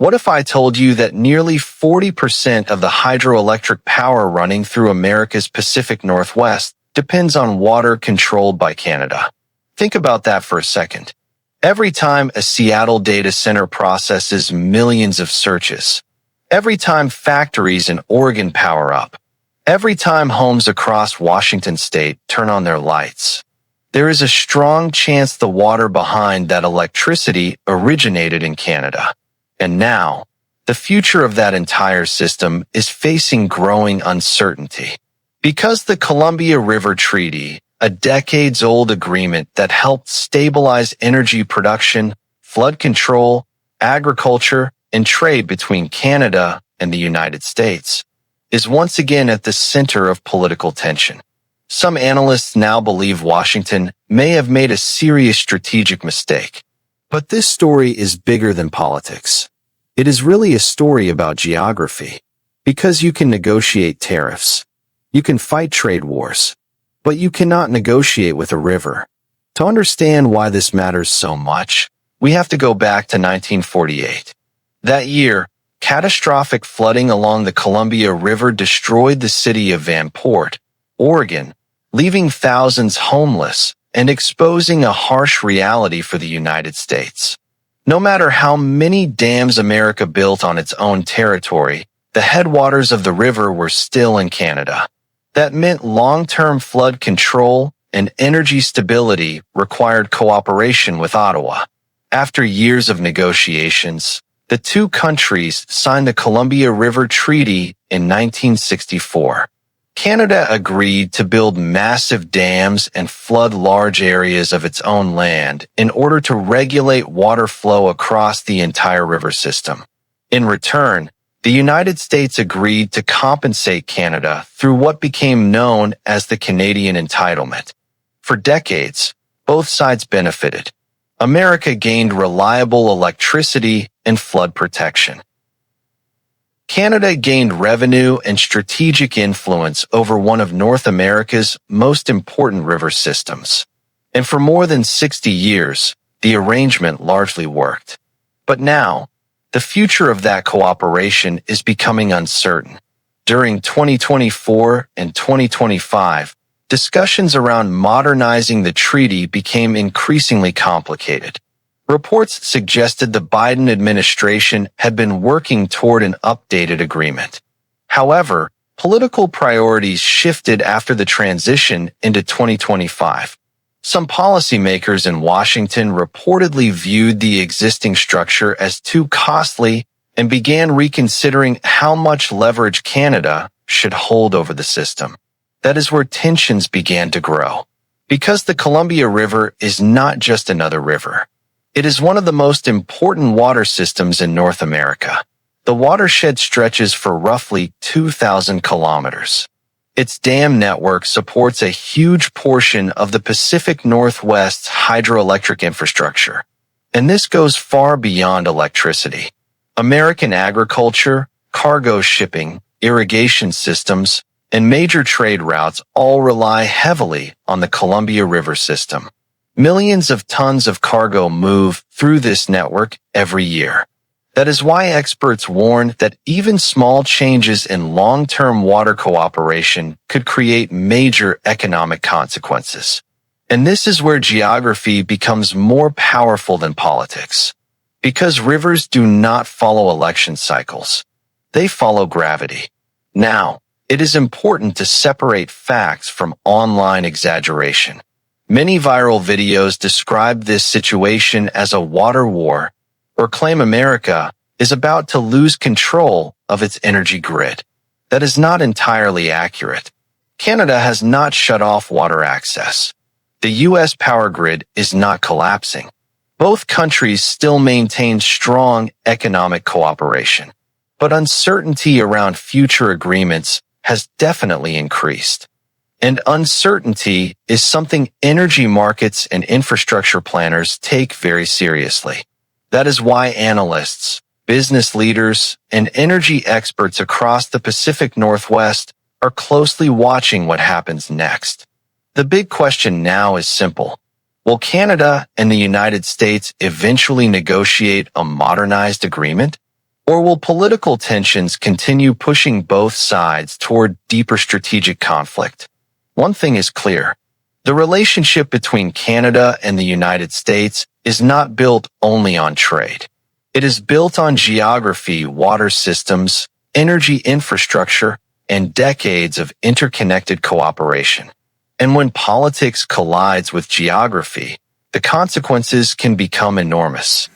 What if I told you that nearly 40% of the hydroelectric power running through America's Pacific Northwest depends on water controlled by Canada? Think about that for a second. Every time a Seattle data center processes millions of searches, every time factories in Oregon power up, every time homes across Washington state turn on their lights, there is a strong chance the water behind that electricity originated in Canada. And now, the future of that entire system is facing growing uncertainty. Because the Columbia River Treaty, a decades-old agreement that helped stabilize energy production, flood control, agriculture, and trade between Canada and the United States, is once again at the center of political tension. Some analysts now believe Washington may have made a serious strategic mistake. But this story is bigger than politics. It is really a story about geography. Because you can negotiate tariffs, you can fight trade wars, but you cannot negotiate with a river. To understand why this matters so much, we have to go back to 1948. That year, catastrophic flooding along the Columbia River destroyed the city of Vanport, Oregon, leaving thousands homeless and exposing a harsh reality for the United States. No matter how many dams America built on its own territory, the headwaters of the river were still in Canada. That meant long-term flood control and energy stability required cooperation with Ottawa. After years of negotiations, the two countries signed the Columbia River Treaty in 1964. Canada agreed to build massive dams and flood large areas of its own land in order to regulate water flow across the entire river system. In return, the United States agreed to compensate Canada through what became known as the Canadian Entitlement. For decades, both sides benefited. America gained reliable electricity and flood protection. Canada gained revenue and strategic influence over one of North America's most important river systems. And for more than 60 years, the arrangement largely worked. But now, the future of that cooperation is becoming uncertain. During 2024 and 2025, discussions around modernizing the treaty became increasingly complicated. Reports suggested the Biden administration had been working toward an updated agreement. However, political priorities shifted after the transition into 2025. Some policymakers in Washington reportedly viewed the existing structure as too costly and began reconsidering how much leverage Canada should hold over the system. That is where tensions began to grow. Because the Columbia River is not just another river. It is one of the most important water systems in North America. The watershed stretches for roughly 2,000 kilometers. Its dam network supports a huge portion of the Pacific Northwest's hydroelectric infrastructure. And this goes far beyond electricity. American agriculture, cargo shipping, irrigation systems, and major trade routes all rely heavily on the Columbia River system. Millions of tons of cargo move through this network every year. That is why experts warn that even small changes in long-term water cooperation could create major economic consequences. And this is where geography becomes more powerful than politics. Because rivers do not follow election cycles. They follow gravity. Now, it is important to separate facts from online exaggeration. Many viral videos describe this situation as a water war or claim America is about to lose control of its energy grid. That is not entirely accurate. Canada has not shut off water access. The U.S. power grid is not collapsing. Both countries still maintain strong economic cooperation. But uncertainty around future agreements has definitely increased. And uncertainty is something energy markets and infrastructure planners take very seriously. That is why analysts, business leaders, and energy experts across the Pacific Northwest are closely watching what happens next. The big question now is simple. Will Canada and the United States eventually negotiate a modernized agreement? Or will political tensions continue pushing both sides toward deeper strategic conflict? One thing is clear. The relationship between Canada and the United States is not built only on trade. It is built on geography, water systems, energy infrastructure, and decades of interconnected cooperation. And when politics collides with geography, the consequences can become enormous.